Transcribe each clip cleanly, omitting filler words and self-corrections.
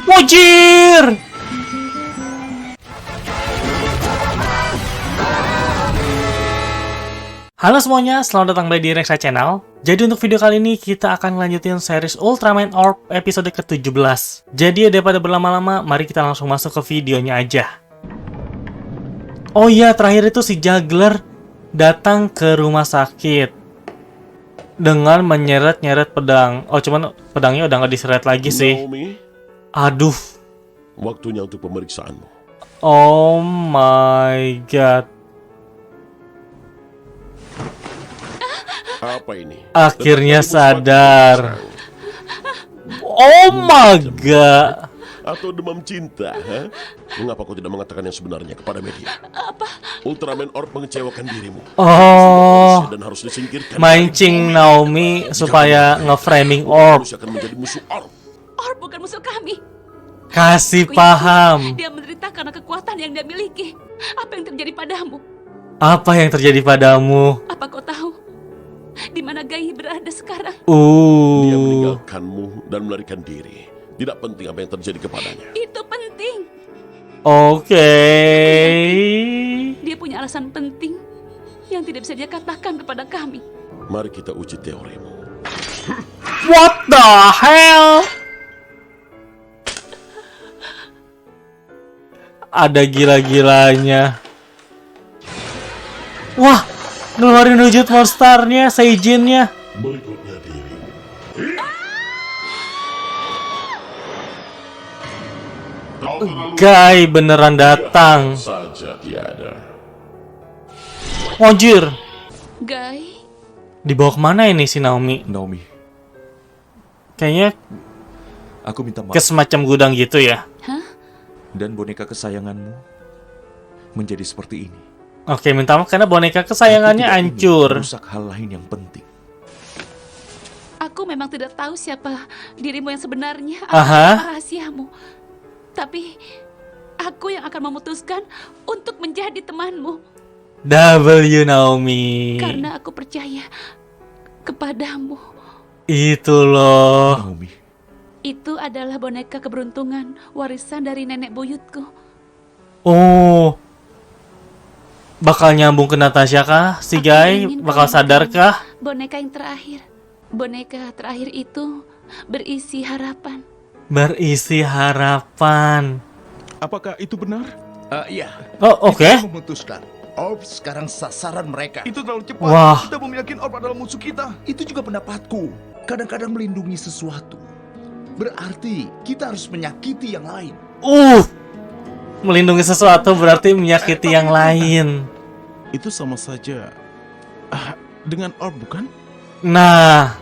Wajir! Halo semuanya, selamat datang kembali di Rexa Channel. Jadi untuk video kali ini kita akan lanjutin series Ultraman Orb episode ke-17. Jadi daripada berlama-lama, mari kita langsung masuk ke videonya aja. Oh iya, terakhir itu si Juggler datang ke rumah sakit dengan menyeret-nyeret pedang. Oh, cuman pedangnya udah nggak diseret lagi sih. Naomi, Aduh. waktunya untuk pemeriksaanmu. Oh my god. Apa ini? Akhirnya Tetap ibu sadar. semakin Oh my god. atau demam cinta, ha? Mengapa kau tidak mengatakan yang sebenarnya kepada media? Apa? Ultraman Orb mengecewakan dirimu. Oh, Dan harus disingkirkan. mancing Naomi supaya nge-framing Orb. Manusia akan menjadi musuh Orb. Orb bukan musuh kami. Kasih Aku yakin paham. Dia menderita karena kekuatan yang dia miliki. Apa yang terjadi padamu? Apa yang terjadi padamu? Apa kau tahu di mana Gai berada sekarang? Dia meninggalkanmu dan melarikan diri. Tidak penting apa yang terjadi kepadanya. Itu penting. Oke. Dia punya alasan penting yang tidak bisa dia katakan kepada kami. Mari kita uji teorimu. What the hell? Ada gila-gilanya. Wah, ngeluarin wujud monsternya, Seijinnya. Berikutnya diri. Gai beneran datang. Saja tiada. Anjir. Gai, Dibawa kemana ini si Naomi? Naomi, Kayaknya aku minta maaf ke semacam gudang gitu ya. dan boneka kesayanganmu menjadi seperti ini. Oke, minta maaf karena boneka kesayangannya Aku tidak ingin hancur. merusak hal lain yang penting. aku memang tidak tahu siapa dirimu yang sebenarnya, Aha. apa rahasiamu. Tapi aku yang akan memutuskan untuk menjadi temanmu. W Naomi. Karena aku percaya kepadamu. Itu loh. Naomi, Itu adalah boneka keberuntungan warisan dari nenek buyutku. Oh. Bakal nyambung ke Natasha kah? Si Aku Gai ingin bakal kau sadar makan kah? boneka yang terakhir. Boneka terakhir itu berisi harapan. Berisi harapan. Apakah itu benar? Iya. Oh, oke. Kita memutuskan. Orb sekarang sasaran mereka. Itu terlalu cepat. Wah. Kita belum yakin Orb adalah musuh kita. Itu juga pendapatku. Kadang-kadang melindungi sesuatu berarti kita harus menyakiti yang lain. Melindungi sesuatu berarti menyakiti yang lain. Itu sama saja dengan Orb, bukan? Nah,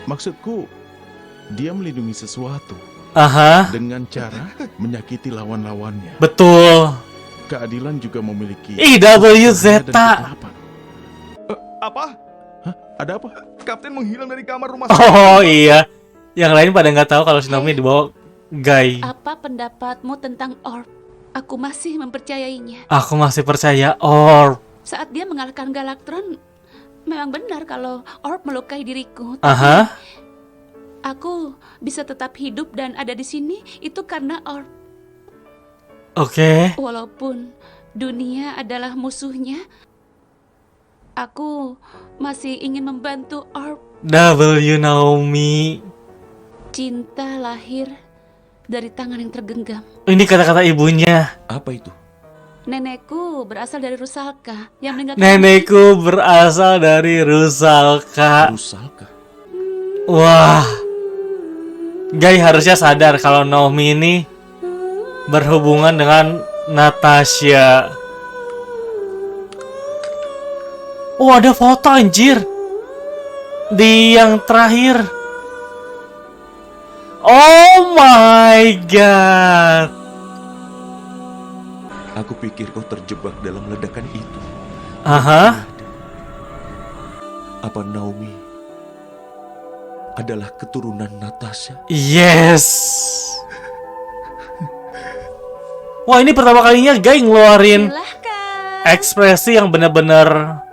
Maksudku, dia melindungi sesuatu aha, dengan cara menyakiti lawan-lawannya. betul. Keadilan juga memiliki IWZ. dan kegelapan. Apa? Hah? Ada apa? Kapten menghilang dari kamar rumah Oh iya. Yang lain pada nggak tahu kalau si Naomi dibawa Gai. Apa pendapatmu tentang Orb? Aku masih mempercayainya. Aku masih percaya Orb. Saat dia mengalahkan Galactron, memang benar kalau Orb melukai diriku. Tapi Aha. aku bisa tetap hidup dan ada di sini itu karena Orb. Oke. Walaupun dunia adalah musuhnya, aku masih ingin membantu Orb. W Naomi. Cinta lahir dari tangan yang tergenggam. Ini kata-kata ibunya. apa itu? Nenekku berasal dari Rusalka yang meninggalkan Nenekku berasal dari Rusalka. Rusalka. Wah. Gai harusnya sadar kalau Naomi ini berhubungan dengan Natasha. Oh, ada foto anjir. Di yang terakhir. Oh my god. Aku pikir kau terjebak dalam ledakan itu. Aha. Apa Naomi adalah keturunan Natasha? Yes. Wah, ini pertama kalinya Gai ngeluarin Silahkan. ekspresi yang benar-benar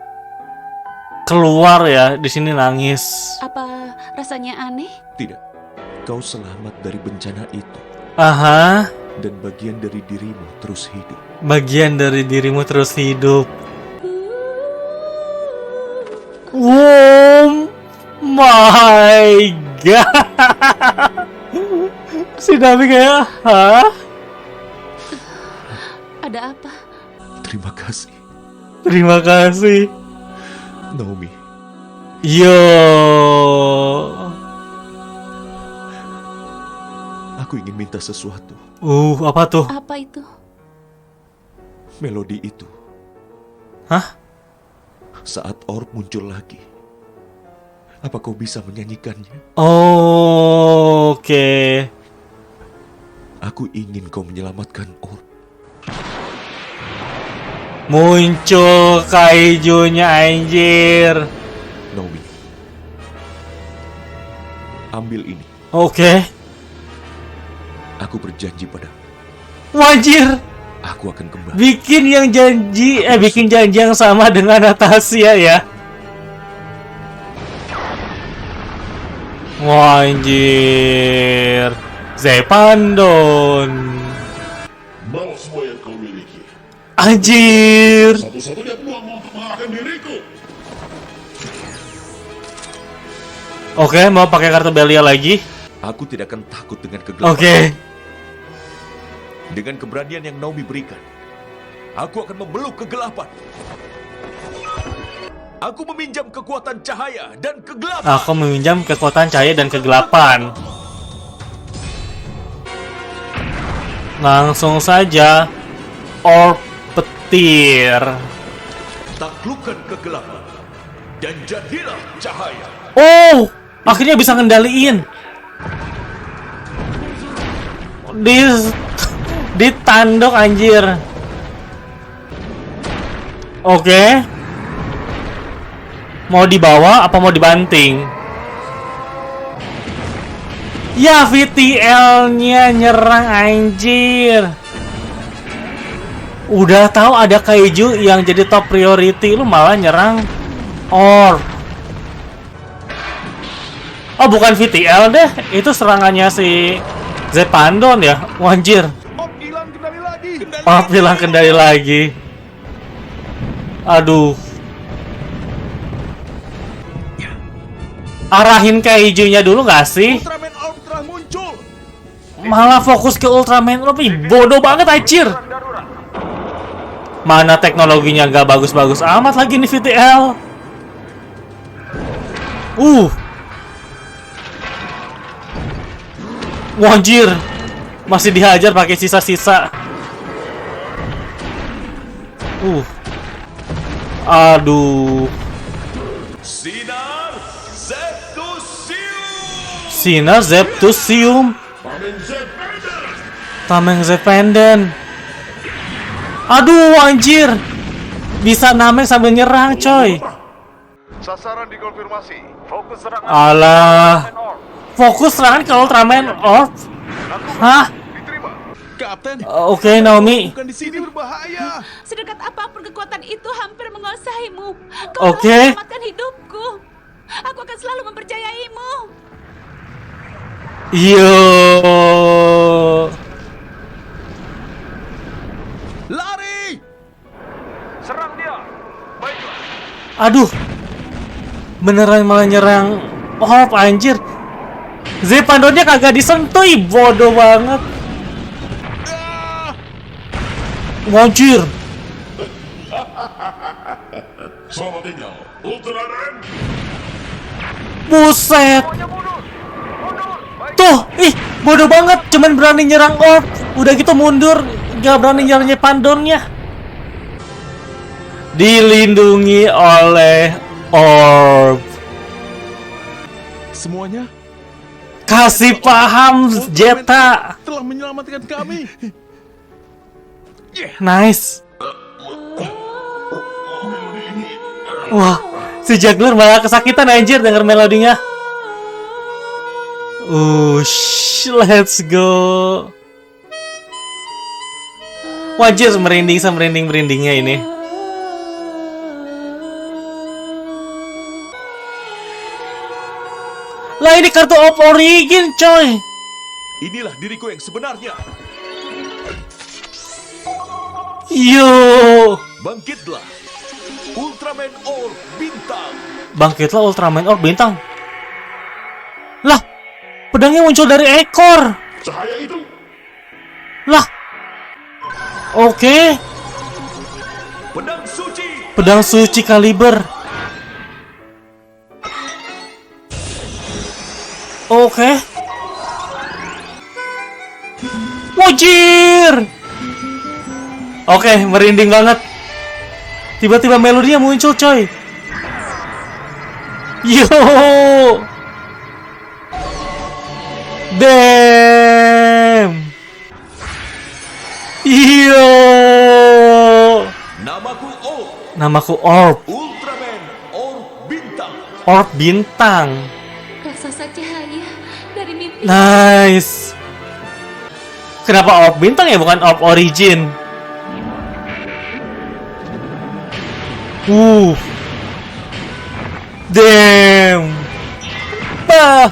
keluar ya. Di sini nangis. Apa rasanya aneh? Tidak. kau selamat dari bencana itu. Aha, Dan bagian dari dirimu terus hidup. bagian dari dirimu terus hidup. Oh my god. Si Nami kayak, hah? Ada apa? Terima kasih, Terima kasih. Naomi. Yo. Aku ingin minta sesuatu. Apa tuh? Apa itu? Melodi itu. Hah? Saat orb muncul lagi, apa kau bisa menyanyikannya? Oke. Aku ingin kau menyelamatkan orb. Muncul kaijunya anjir. Naomi, ambil ini. Oke. Aku berjanji padamu. Wajir. Aku akan kembali. Bikin janji yang sama dengan Natasha ya. Wajir. Zepandon. Bawa semua yang kau miliki. Anjir. Satu-satunya peluang untuk mengalahkan diriku. Oke, mau pakai kartu Belia lagi? Aku tidak akan takut dengan kegelapan. Oke. Dengan keberanian yang Naomi berikan, aku akan memeluk kegelapan. Aku meminjam kekuatan cahaya dan kegelapan. Aku meminjam kekuatan cahaya dan kegelapan. Langsung saja. Orb petir. Taklukkan kegelapan dan jadilah cahaya. Oh, akhirnya bisa ngendaliin. Ditanduk anjir. Oke. Mau dibawa apa mau dibanting? Ya, VTL-nya nyerang anjir. Udah tahu ada kaiju yang jadi top priority, lu malah nyerang orb. Oh, bukan VTL deh, itu serangannya si Zepandon ya. Wanjir. Orb hilang kendali lagi. Orb hilang kendali lagi. Aduh. Arahin kaijunya dulu gak sih? Ultraman Orb telah muncul. Malah fokus ke Ultraman Orb. Ih, bodoh banget anjir. Mana teknologinya gak bagus-bagus amat lagi nih VTL. Wanjir. Masih dihajar pakai sisa-sisa. Aduh. Sinar Zeptusium. Sinar Zeptusium. Tameng Zependen. Aduh anjir. Bisa nameng sambil nyerang coy. Sasaran dikonfirmasi. Fokus serangan. Alah. Fokus serangan ke Ultraman Orb. Hah? Diterima. Kapten, Oke, Naomi. bukan di sini berbahaya. Sedekat apapun kekuatan itu hampir menguasaimu. Kau Oke. telah menyelamatkan hidupku. Aku akan selalu mempercayaimu. Yo. Lari! Serang dia. Baiklah. Aduh. Beneran malah nyerang Orb anjir. Zepandonnya kagak disentuh, ih, bodoh banget. Anjir. Selamat tinggal, Ultraman. Buset. Semuanya mundur. Mundur. Baik. Tuh, ih, bodoh banget. Cuman berani nyerang Orb. Udah gitu mundur. Gak berani nyerang Pandonnya. Dilindungi oleh Orb. Semuanya Kasih paham, Jeta. telah menyelamatkan kami. Nice. Wah, si Juggler malah kesakitan anjir denger melodinya. Let's go. Wajir merinding sama merinding-merindingnya ini. Lah Nah, ini kartu of origin, coy. Inilah diriku yang sebenarnya. Yo. Bangkitlah, Ultraman Orb Bintang. Bangkitlah Ultraman Orb Bintang. Lah, pedangnya muncul dari ekor. Cahaya itu Lah. Oke. Pedang suci. Pedang suci kaliber. Oke. Wajir. Oke, merinding banget. Tiba-tiba melodinya muncul, coy. Yo. Damn. Yo. Namaku Orb. Namaku Orb. Ultraman Orb Bintang. Orb bintang. Raksasa cahaya dari mimpi. Nice. Kenapa orb bintang ya, bukan orb origin? Damn. Bah.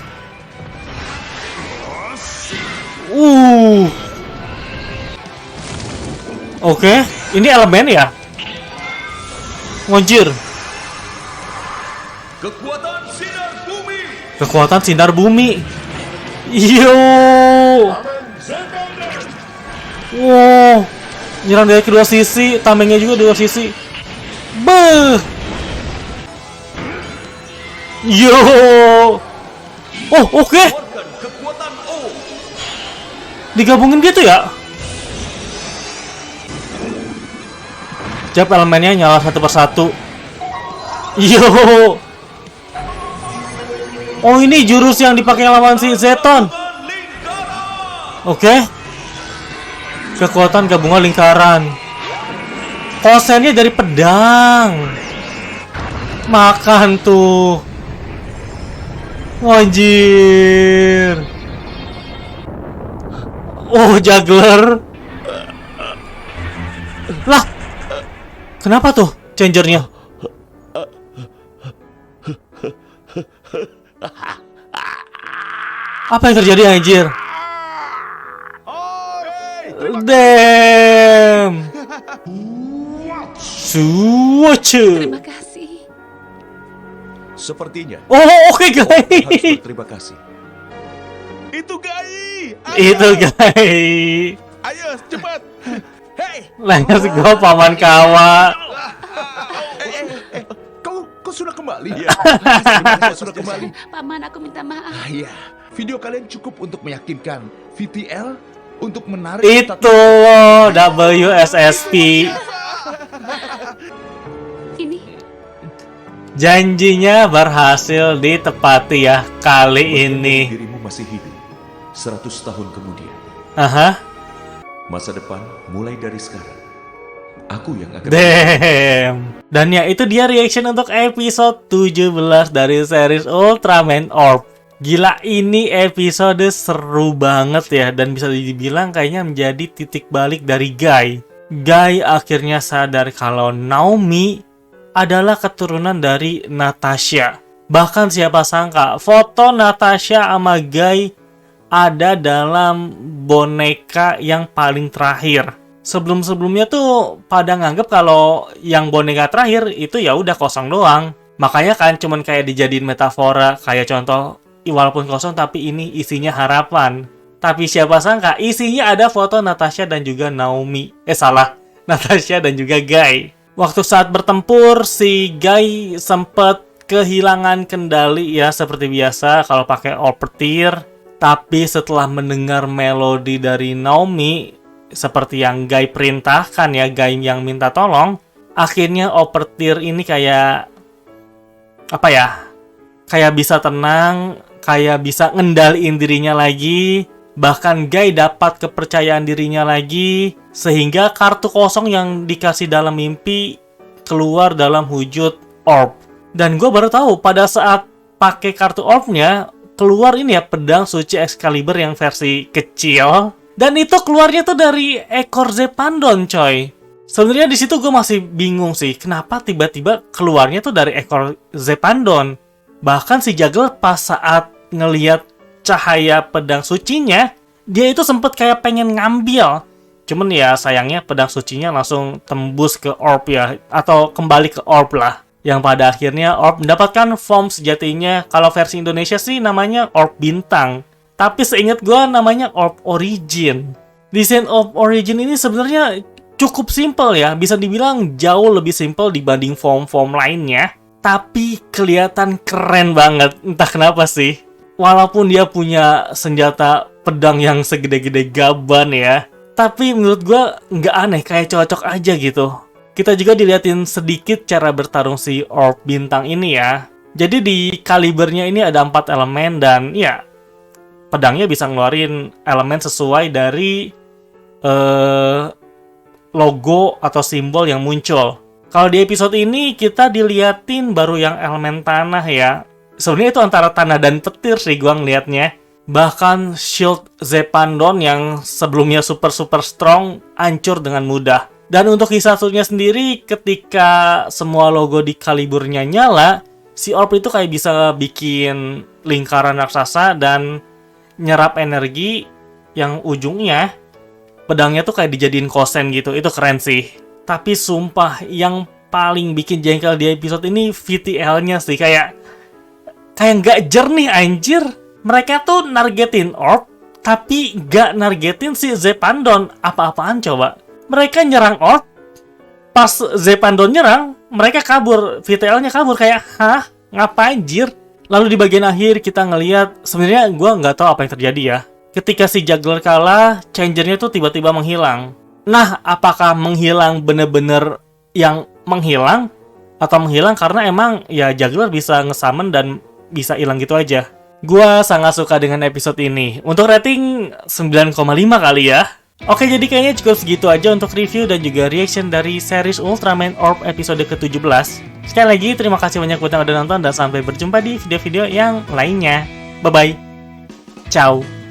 Oke, ini elemen ya? Wajir. Kekuatan sinar bumi. Kekuatan sinar bumi. Yo. Wow. Nyerang dari kedua sisi, tamengnya juga dua sisi. Beuh. Yo. Oh, oke. Keluarkan kekuatan O. Digabungin gitu ya? Jap elemennya nyala satu persatu. Yo. Oh, ini jurus yang dipakai lawan si Zeton. Oke. Kekuatan gabungan lingkaran. Kosennya dari pedang. Makan tuh. Anjir. Oh, juggler. Lah. Kenapa tuh changernya? Apa yang terjadi, anjir? Damn. Swatch. Terima kasih. Sepertinya Oh, oke, guys. harus berterima kasih. Itu Gai. Itu, guys. Ayo, cepat. Hei, Let's go, Paman Kawa. Kau sudah kembali? Iya. Kau sudah kembali. Paman, aku minta maaf. Iya, video kalian cukup untuk meyakinkan VTL untuk menarik Itu WSSP. Ini Janjinya berhasil ditepati ya kali ini. Dirimu masih hidup 100 tahun kemudian. Aha. Masa depan mulai dari sekarang. Aku yang akan Damn. Dan ya, itu dia reaction untuk episode 17 dari series Ultraman Orb. Gila, ini episode seru banget ya. Dan bisa dibilang kayaknya menjadi titik balik dari Guy. Guy akhirnya sadar kalau Naomi adalah keturunan dari Natasha. Bahkan siapa sangka foto Natasha sama Guy ada dalam boneka yang paling terakhir. Sebelum-sebelumnya tuh pada nganggep kalau yang boneka terakhir itu ya udah kosong doang. Makanya kan cuman kayak dijadiin metafora, kayak contoh walaupun kosong tapi ini isinya harapan. Tapi siapa sangka isinya ada foto Natasha dan juga Naomi. Salah, Natasha dan juga Guy. Waktu saat bertempur si Guy sempat kehilangan kendali ya seperti biasa kalau pakai orb petir. Tapi setelah mendengar melodi dari Naomi, seperti yang Guy perintahkan ya, Guy yang minta tolong, akhirnya Opertir ini kayak apa ya? Kayak bisa tenang, kayak bisa ngendaliin dirinya lagi, bahkan Guy dapat kepercayaan dirinya lagi, sehingga kartu kosong yang dikasih dalam mimpi keluar dalam wujud orb. Dan gue baru tahu pada saat pakai kartu orbnya keluar ini ya pedang suci Excalibur yang versi kecil. Dan itu keluarnya tuh dari ekor Zepandon, coy. Sebenarnya di situ gue masih bingung sih, kenapa tiba-tiba keluarnya tuh dari ekor Zepandon. Bahkan si Juggler pas saat ngelihat cahaya pedang sucinya, dia itu sempet kayak pengen ngambil. Cuman ya sayangnya pedang sucinya langsung tembus ke orb ya, atau kembali ke orb lah. Yang pada akhirnya orb mendapatkan form sejatinya. Kalau versi Indonesia sih namanya orb bintang. Tapi seingat gue namanya orb origin. Desain orb origin ini sebenarnya cukup simple ya. Bisa dibilang jauh lebih simple dibanding form-form lainnya. Tapi kelihatan keren banget. Entah kenapa sih. Walaupun dia punya senjata pedang yang segede-gede gaban ya. Tapi menurut gue nggak aneh, kayak cocok aja gitu. Kita juga diliatin sedikit cara bertarung si orb bintang ini ya. Jadi di kalibernya ini ada 4 elemen dan ya pedangnya bisa ngeluarin elemen sesuai dari logo atau simbol yang muncul. Kalau di episode ini kita diliatin baru yang elemen tanah ya. Sebenarnya itu antara tanah dan petir sih gua ngeliatnya. Bahkan shield Zepandon yang sebelumnya super strong hancur dengan mudah. Dan untuk Hisatsunya sendiri, ketika semua logo di kaliburnya nyala, si orb itu kayak bisa bikin lingkaran raksasa dan nyerap energi yang ujungnya pedangnya tuh kayak dijadiin kosen gitu. Itu keren sih. Tapi sumpah, yang paling bikin jengkel di episode ini VTL-nya sih. Kayak nggak jernih anjir. Mereka tuh nargetin orb, tapi nggak nargetin si Zepandon. Apa-apaan coba? Mereka nyerang orb, pas Zepandon nyerang, mereka kabur, VTL-nya kabur, kayak, hah? Ngapain, jir? Lalu di bagian akhir kita ngelihat, sebenarnya gue nggak tahu apa yang terjadi ya. Ketika si Juggler kalah, Changernya tuh tiba-tiba menghilang. Nah, apakah menghilang bener-bener yang menghilang? Atau menghilang karena emang ya Juggler bisa ngesummon dan bisa hilang gitu aja? Gue sangat suka dengan episode ini. Untuk rating 9,5 kali ya. Oke, jadi kayaknya cukup segitu aja untuk review dan juga reaction dari series Ultraman Orb episode ke-17. Sekali lagi, terima kasih banyak buat yang udah nonton dan sampai berjumpa di video-video yang lainnya. Bye-bye. Ciao.